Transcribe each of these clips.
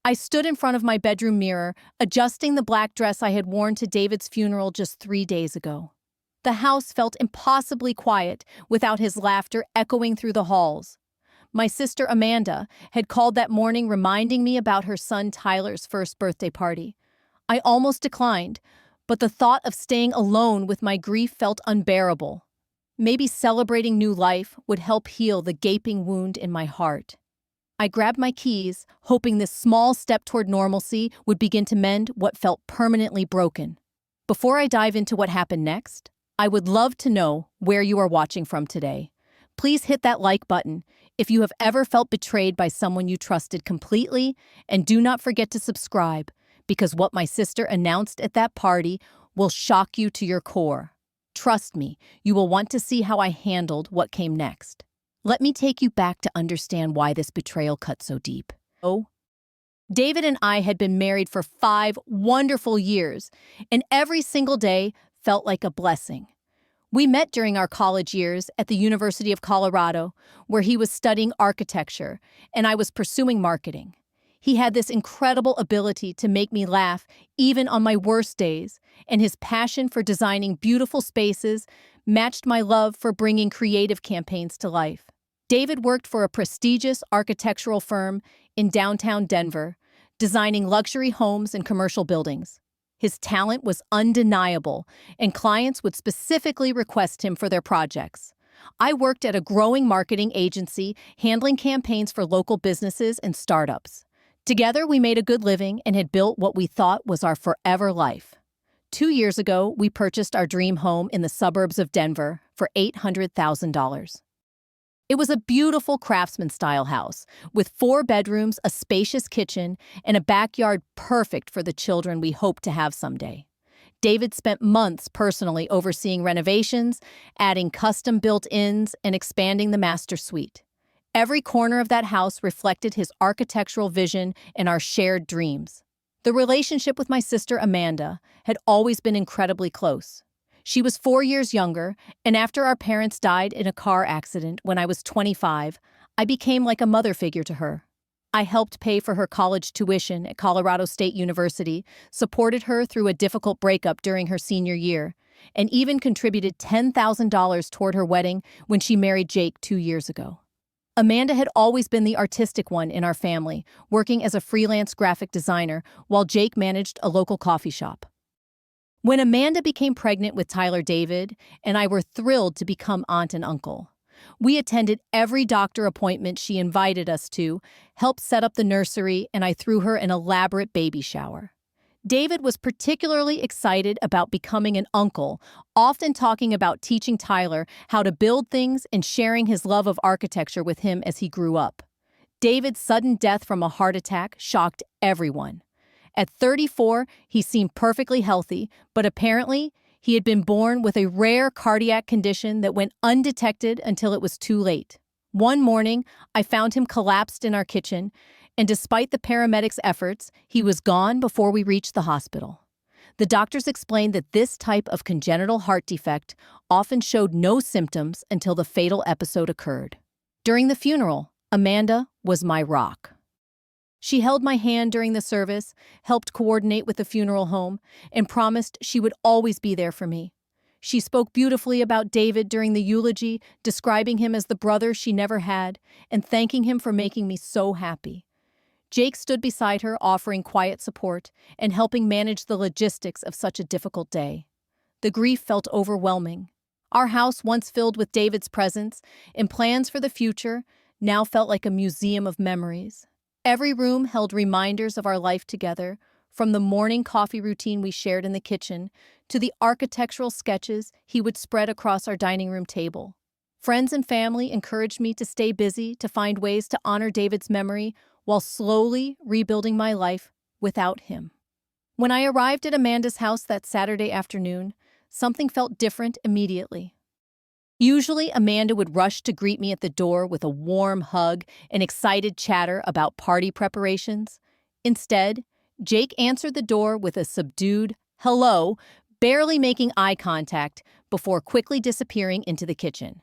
I stood in front of my bedroom mirror, adjusting the black dress I had worn to David's funeral just 3 days ago. The house felt impossibly quiet without his laughter echoing through the halls. My sister Amanda had called that morning reminding me about her son Tyler's first birthday party. I almost declined, but the thought of staying alone with my grief felt unbearable. Maybe celebrating new life would help heal the gaping wound in my heart. I grabbed my keys, hoping this small step toward normalcy would begin to mend what felt permanently broken. Before I dive into what happened next, I would love to know where you are watching from today. Please hit that like button if you have ever felt betrayed by someone you trusted completely, and do not forget to subscribe, because what my sister announced at that party will shock you to your core. Trust me, you will want to see how I handled what came next. Let me take you back to understand why this betrayal cut so deep. Oh, David and I had been married for 5 wonderful years, and every single day felt like a blessing. We met during our college years at the University of Colorado, where he was studying architecture and I was pursuing marketing. He had this incredible ability to make me laugh even on my worst days, and his passion for designing beautiful spaces matched my love for bringing creative campaigns to life. David worked for a prestigious architectural firm in downtown Denver, designing luxury homes and commercial buildings. His talent was undeniable, and clients would specifically request him for their projects. I worked at a growing marketing agency, handling campaigns for local businesses and startups. Together, we made a good living and had built what we thought was our forever life. 2 years ago, we purchased our dream home in the suburbs of Denver for $800,000. It was a beautiful craftsman-style house with 4 bedrooms, a spacious kitchen, and a backyard perfect for the children we hope to have someday. David spent months personally overseeing renovations, adding custom built-ins, and expanding the master suite. Every corner of that house reflected his architectural vision and our shared dreams. The relationship with my sister Amanda had always been incredibly close. She was 4 years younger, and after our parents died in a car accident when I was 25, I became like a mother figure to her. I helped pay for her college tuition at Colorado State University, supported her through a difficult breakup during her senior year, and even contributed $10,000 toward her wedding when she married Jake 2 years ago. Amanda had always been the artistic one in our family, working as a freelance graphic designer while Jake managed a local coffee shop. When Amanda became pregnant with Tyler, David and I were thrilled to become aunt and uncle. We attended every doctor appointment she invited us to, helped set up the nursery, and I threw her an elaborate baby shower. David was particularly excited about becoming an uncle, often talking about teaching Tyler how to build things and sharing his love of architecture with him as he grew up. David's sudden death from a heart attack shocked everyone. At 34, he seemed perfectly healthy, but apparently, he had been born with a rare cardiac condition that went undetected until it was too late. One morning, I found him collapsed in our kitchen, and despite the paramedics' efforts, he was gone before we reached the hospital. The doctors explained that this type of congenital heart defect often showed no symptoms until the fatal episode occurred. During the funeral, Amanda was my rock. She held my hand during the service, helped coordinate with the funeral home, and promised she would always be there for me. She spoke beautifully about David during the eulogy, describing him as the brother she never had, and thanking him for making me so happy. Jake stood beside her, offering quiet support and helping manage the logistics of such a difficult day. The grief felt overwhelming. Our house, once filled with David's presence and plans for the future, now felt like a museum of memories. Every room held reminders of our life together, from the morning coffee routine we shared in the kitchen to the architectural sketches he would spread across our dining room table. Friends and family encouraged me to stay busy to find ways to honor David's memory while slowly rebuilding my life without him. When I arrived at Amanda's house that Saturday afternoon, something felt different immediately. Usually, Amanda would rush to greet me at the door with a warm hug and excited chatter about party preparations. Instead, Jake answered the door with a subdued hello, barely making eye contact before quickly disappearing into the kitchen.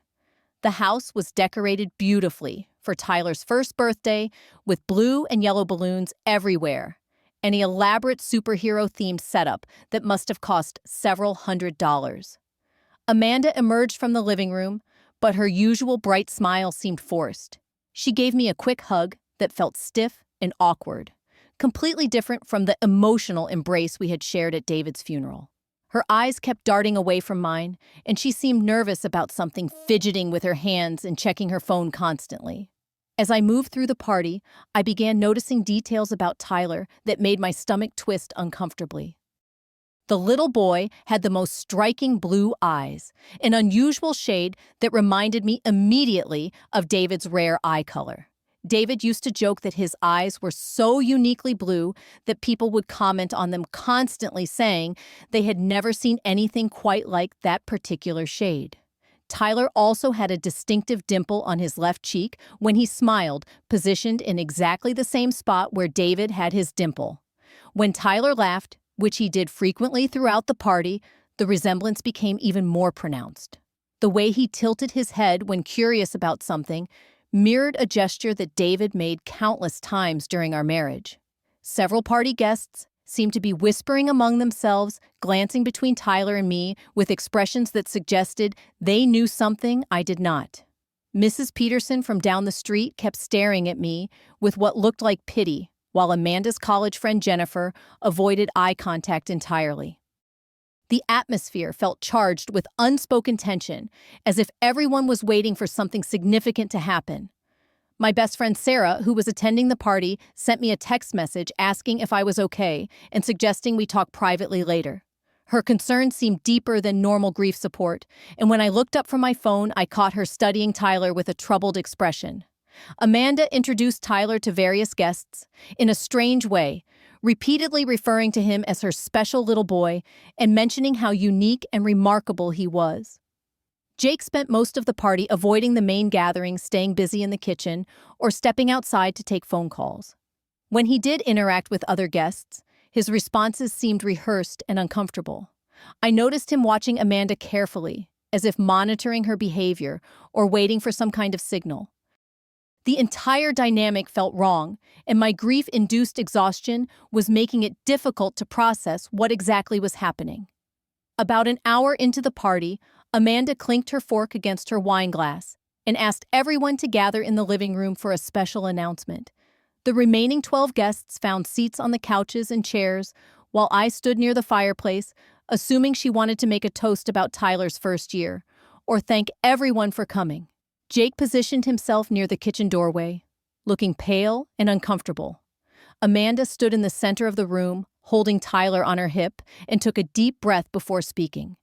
The house was decorated beautifully, for Tyler's first birthday with blue and yellow balloons everywhere, and an elaborate superhero-themed setup that must have cost several $100s. Amanda emerged from the living room, but her usual bright smile seemed forced. She gave me a quick hug that felt stiff and awkward, completely different from the emotional embrace we had shared at David's funeral. Her eyes kept darting away from mine, and she seemed nervous about something, fidgeting with her hands and checking her phone constantly. As I moved through the party, I began noticing details about Tyler that made my stomach twist uncomfortably. The little boy had the most striking blue eyes, an unusual shade that reminded me immediately of David's rare eye color. David used to joke that his eyes were so uniquely blue that people would comment on them constantly, saying they had never seen anything quite like that particular shade. Tyler also had a distinctive dimple on his left cheek when he smiled, positioned in exactly the same spot where David had his dimple. When Tyler laughed, which he did frequently throughout the party, the resemblance became even more pronounced. The way he tilted his head when curious about something mirrored a gesture that David made countless times during our marriage. Several party guests seemed to be whispering among themselves, glancing between Tyler and me with expressions that suggested they knew something I did not. Mrs. Peterson from down the street kept staring at me with what looked like pity, while Amanda's college friend Jennifer avoided eye contact entirely. The atmosphere felt charged with unspoken tension, as if everyone was waiting for something significant to happen. My best friend Sarah, who was attending the party, sent me a text message asking if I was okay and suggesting we talk privately later. Her concern seemed deeper than normal grief support, and when I looked up from my phone, I caught her studying Tyler with a troubled expression. Amanda introduced Tyler to various guests in a strange way, repeatedly referring to him as her special little boy and mentioning how unique and remarkable he was. Jake spent most of the party avoiding the main gathering, staying busy in the kitchen, or stepping outside to take phone calls. When he did interact with other guests, his responses seemed rehearsed and uncomfortable. I noticed him watching Amanda carefully, as if monitoring her behavior or waiting for some kind of signal. The entire dynamic felt wrong, and my grief-induced exhaustion was making it difficult to process what exactly was happening. About an hour into the party, Amanda clinked her fork against her wine glass and asked everyone to gather in the living room for a special announcement. The remaining 12 guests found seats on the couches and chairs, while I stood near the fireplace, assuming she wanted to make a toast about Tyler's first year, or thank everyone for coming. Jake positioned himself near the kitchen doorway, looking pale and uncomfortable. Amanda stood in the center of the room, holding Tyler on her hip, and took a deep breath before speaking.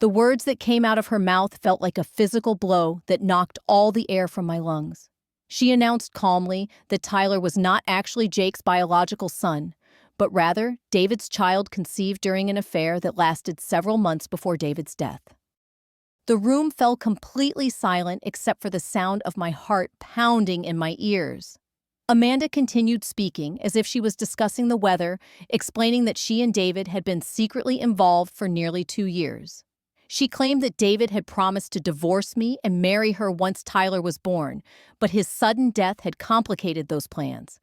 The words that came out of her mouth felt like a physical blow that knocked all the air from my lungs. She announced calmly that Tyler was not actually Jake's biological son, but rather David's child conceived during an affair that lasted several months before David's death. The room fell completely silent except for the sound of my heart pounding in my ears. Amanda continued speaking as if she was discussing the weather, explaining that she and David had been secretly involved for nearly 2 years. She claimed that David had promised to divorce me and marry her once Tyler was born, but his sudden death had complicated those plans.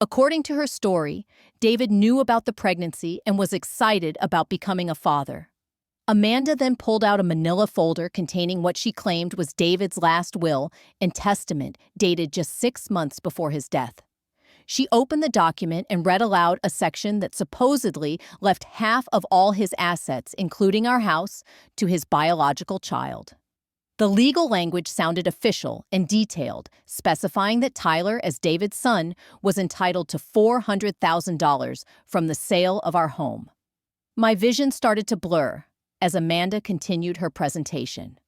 According to her story, David knew about the pregnancy and was excited about becoming a father. Amanda then pulled out a manila folder containing what she claimed was David's last will and testament dated just 6 months before his death. She opened the document and read aloud a section that supposedly left half of all his assets, including our house, to his biological child. The legal language sounded official and detailed, specifying that Tyler, as David's son, was entitled to $400,000 from the sale of our home. My vision started to blur as Amanda continued her presentation.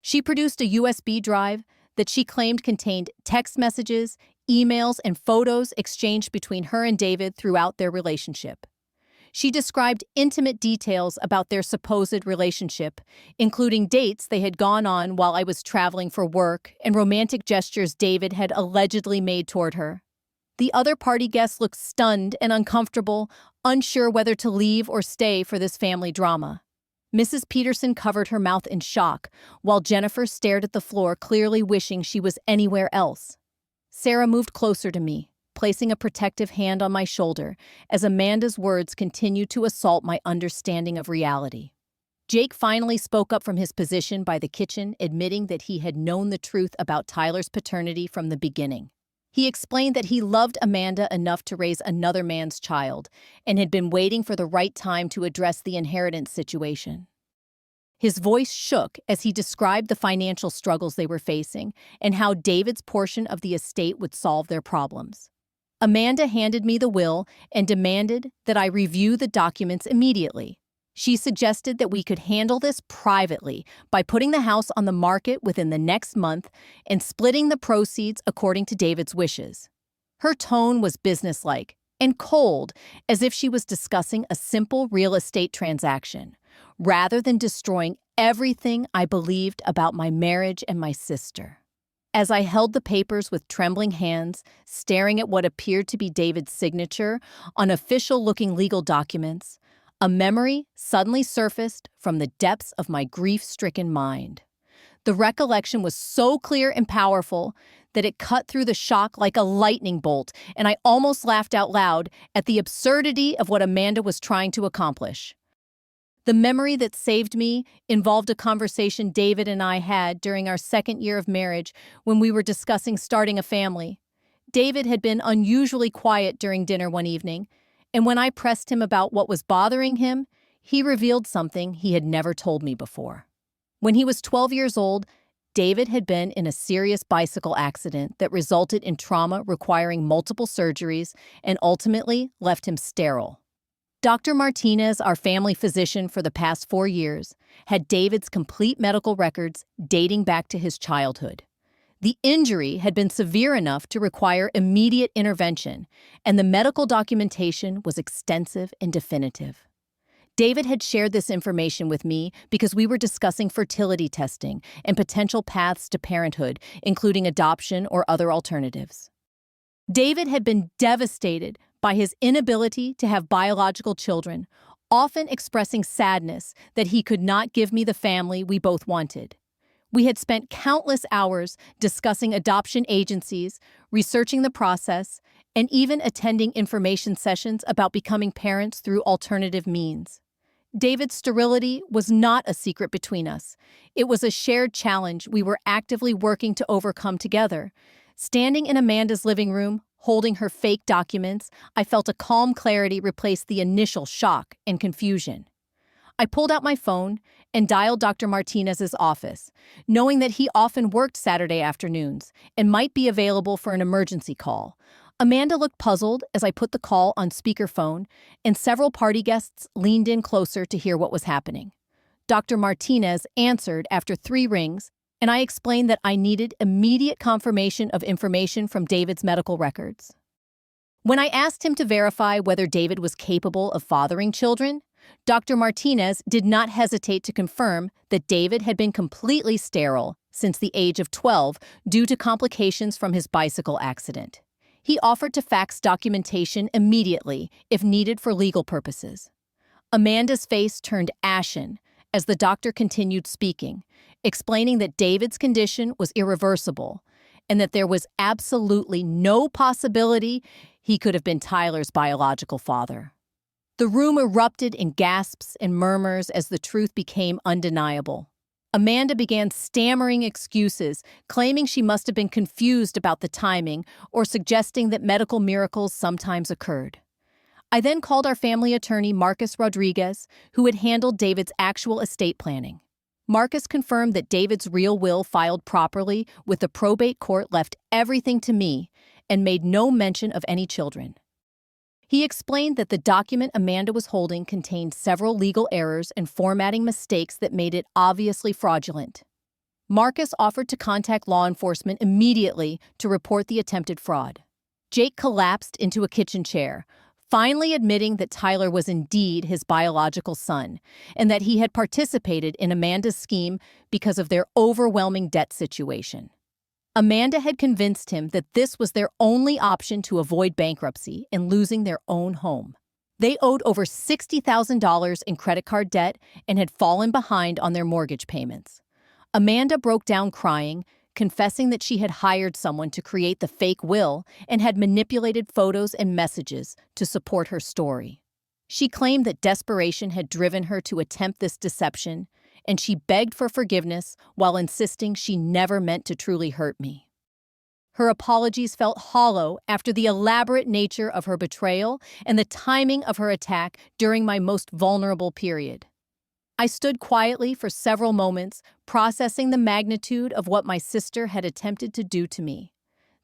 She produced a USB drive that she claimed contained text messages, emails, and photos exchanged between her and David throughout their relationship. She described intimate details about their supposed relationship, including dates they had gone on while I was traveling for work and romantic gestures David had allegedly made toward her. The other party guests looked stunned and uncomfortable, unsure whether to leave or stay for this family drama. Mrs. Peterson covered her mouth in shock, while Jennifer stared at the floor, clearly wishing she was anywhere else. Sarah moved closer to me, placing a protective hand on my shoulder as Amanda's words continued to assault my understanding of reality. Jake finally spoke up from his position by the kitchen, admitting that he had known the truth about Tyler's paternity from the beginning. He explained that he loved Amanda enough to raise another man's child and had been waiting for the right time to address the inheritance situation. His voice shook as he described the financial struggles they were facing and how David's portion of the estate would solve their problems. Amanda handed me the will and demanded that I review the documents immediately. She suggested that we could handle this privately by putting the house on the market within the next month and splitting the proceeds according to David's wishes. Her tone was businesslike and cold, as if she was discussing a simple real estate transaction, rather than destroying everything I believed about my marriage and my sister. As I held the papers with trembling hands, staring at what appeared to be David's signature on official-looking legal documents, a memory suddenly surfaced from the depths of my grief-stricken mind. The recollection was so clear and powerful that it cut through the shock like a lightning bolt, and I almost laughed out loud at the absurdity of what Amanda was trying to accomplish. The memory that saved me involved a conversation David and I had during our second year of marriage when we were discussing starting a family. David had been unusually quiet during dinner one evening, and when I pressed him about what was bothering him, he revealed something he had never told me before. When he was 12 years old, David had been in a serious bicycle accident that resulted in trauma requiring multiple surgeries and ultimately left him sterile. Dr. Martinez, our family physician for the past 4 years, had David's complete medical records dating back to his childhood. The injury had been severe enough to require immediate intervention, and the medical documentation was extensive and definitive. David had shared this information with me because we were discussing fertility testing and potential paths to parenthood, including adoption or other alternatives. David had been devastated by his inability to have biological children, often expressing sadness that he could not give me the family we both wanted. We had spent countless hours discussing adoption agencies, researching the process, and even attending information sessions about becoming parents through alternative means. David's sterility was not a secret between us. It was a shared challenge we were actively working to overcome together. Standing in Amanda's living room, holding her fake documents, I felt a calm clarity replace the initial shock and confusion. I pulled out my phone and dialed Dr. Martinez's office, knowing that he often worked Saturday afternoons and might be available for an emergency call. Amanda looked puzzled as I put the call on speakerphone, and several party guests leaned in closer to hear what was happening. Dr. Martinez answered after 3 rings, and I explained that I needed immediate confirmation of information from David's medical records. When I asked him to verify whether David was capable of fathering children, Dr. Martinez did not hesitate to confirm that David had been completely sterile since the age of 12 due to complications from his bicycle accident. He offered to fax documentation immediately if needed for legal purposes. Amanda's face turned ashen as the doctor continued speaking, explaining that David's condition was irreversible and that there was absolutely no possibility he could have been Tyler's biological father. The room erupted in gasps and murmurs as the truth became undeniable. Amanda began stammering excuses, claiming she must have been confused about the timing or suggesting that medical miracles sometimes occurred. I then called our family attorney, Marcus Rodriguez, who had handled David's actual estate planning. Marcus confirmed that David's real will filed properly with the probate court left everything to me and made no mention of any children. He explained that the document Amanda was holding contained several legal errors and formatting mistakes that made it obviously fraudulent. Marcus offered to contact law enforcement immediately to report the attempted fraud. Jake collapsed into a kitchen chair, finally admitting that Tyler was indeed his biological son and that he had participated in Amanda's scheme because of their overwhelming debt situation. Amanda had convinced him that this was their only option to avoid bankruptcy and losing their own home. They owed over $60,000 in credit card debt and had fallen behind on their mortgage payments. Amanda broke down crying, confessing that she had hired someone to create the fake will and had manipulated photos and messages to support her story. She claimed that desperation had driven her to attempt this deception, and she begged for forgiveness while insisting she never meant to truly hurt me. Her apologies felt hollow after the elaborate nature of her betrayal and the timing of her attack during my most vulnerable period. I stood quietly for several moments, processing the magnitude of what my sister had attempted to do to me.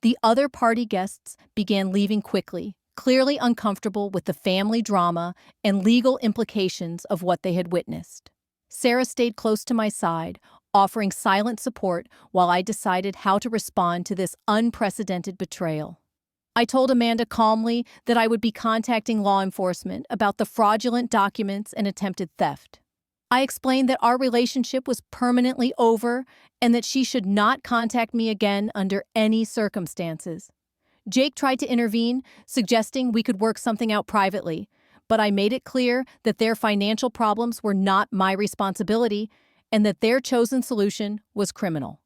The other party guests began leaving quickly, clearly uncomfortable with the family drama and legal implications of what they had witnessed. Sarah stayed close to my side, offering silent support while I decided how to respond to this unprecedented betrayal. I told Amanda calmly that I would be contacting law enforcement about the fraudulent documents and attempted theft. I explained that our relationship was permanently over and that she should not contact me again under any circumstances. Jake tried to intervene, suggesting we could work something out privately, but I made it clear that their financial problems were not my responsibility and that their chosen solution was criminal.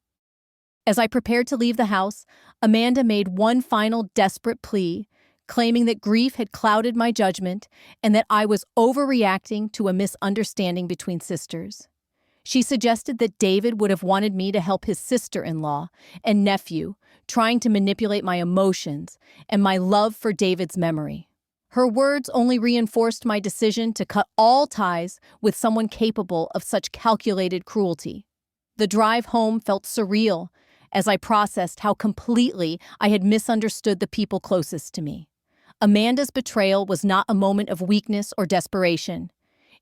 As I prepared to leave the house, Amanda made one final desperate plea, claiming that grief had clouded my judgment and that I was overreacting to a misunderstanding between sisters. She suggested that David would have wanted me to help his sister-in-law and nephew, trying to manipulate my emotions and my love for David's memory. Her words only reinforced my decision to cut all ties with someone capable of such calculated cruelty. The drive home felt surreal as I processed how completely I had misunderstood the people closest to me. Amanda's betrayal was not a moment of weakness or desperation.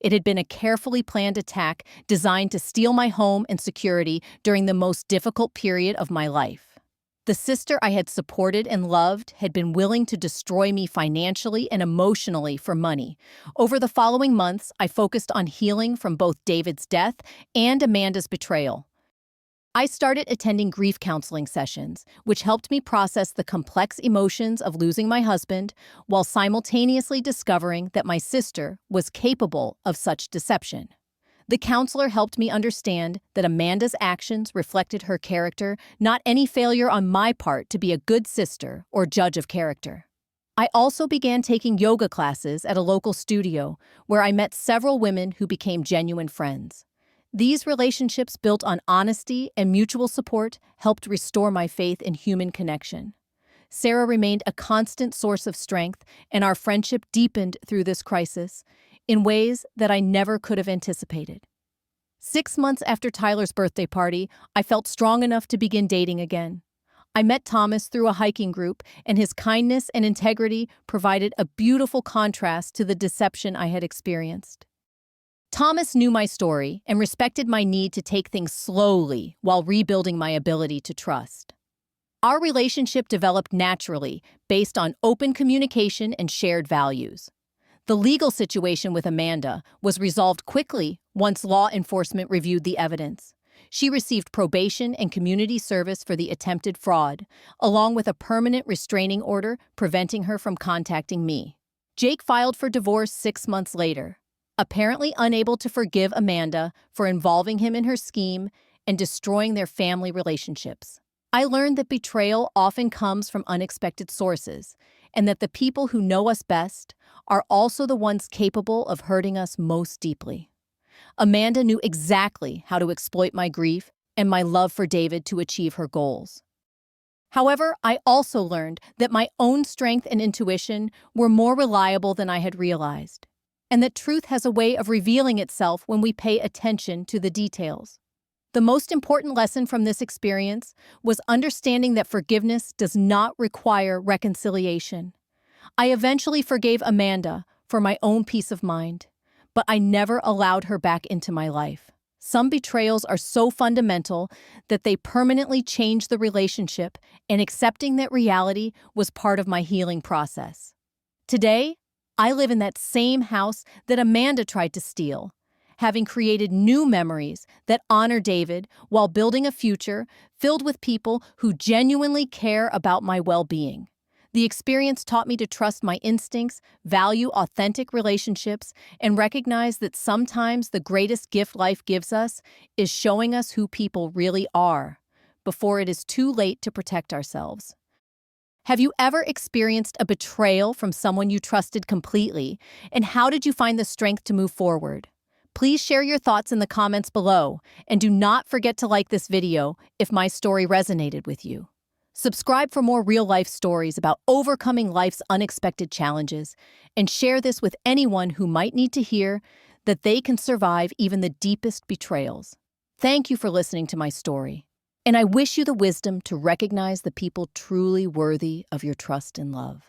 It had been a carefully planned attack designed to steal my home and security during the most difficult period of my life. The sister I had supported and loved had been willing to destroy me financially and emotionally for money. Over the following months, I focused on healing from both David's death and Amanda's betrayal. I started attending grief counseling sessions, which helped me process the complex emotions of losing my husband while simultaneously discovering that my sister was capable of such deception. The counselor helped me understand that Amanda's actions reflected her character, not any failure on my part to be a good sister or judge of character. I also began taking yoga classes at a local studio, where I met several women who became genuine friends. These relationships, built on honesty and mutual support, helped restore my faith in human connection. Sarah remained a constant source of strength, and our friendship deepened through this crisis in ways that I never could have anticipated. 6 months after Tyler's birthday party, I felt strong enough to begin dating again. I met Thomas through a hiking group, and his kindness and integrity provided a beautiful contrast to the deception I had experienced. Thomas knew my story and respected my need to take things slowly while rebuilding my ability to trust. Our relationship developed naturally, based on open communication and shared values. The legal situation with Amanda was resolved quickly once law enforcement reviewed the evidence. She received probation and community service for the attempted fraud, along with a permanent restraining order preventing her from contacting me. Jake filed for divorce 6 months later, apparently unable to forgive Amanda for involving him in her scheme and destroying their family relationships. I learned that betrayal often comes from unexpected sources, and that the people who know us best are also the ones capable of hurting us most deeply. Amanda knew exactly how to exploit my grief and my love for David to achieve her goals. However, I also learned that my own strength and intuition were more reliable than I had realized, and that truth has a way of revealing itself when we pay attention to the details. The most important lesson from this experience was understanding that forgiveness does not require reconciliation. I eventually forgave Amanda for my own peace of mind, but I never allowed her back into my life. Some betrayals are so fundamental that they permanently change the relationship, and accepting that reality was part of my healing process. Today, I live in that same house that Amanda tried to steal, having created new memories that honor David while building a future filled with people who genuinely care about my well-being. The experience taught me to trust my instincts, value authentic relationships, and recognize that sometimes the greatest gift life gives us is showing us who people really are, before it is too late to protect ourselves. Have you ever experienced a betrayal from someone you trusted completely, and how did you find the strength to move forward? Please share your thoughts in the comments below, and do not forget to like this video if my story resonated with you. Subscribe for more real-life stories about overcoming life's unexpected challenges, and share this with anyone who might need to hear that they can survive even the deepest betrayals. Thank you for listening to my story, and I wish you the wisdom to recognize the people truly worthy of your trust and love.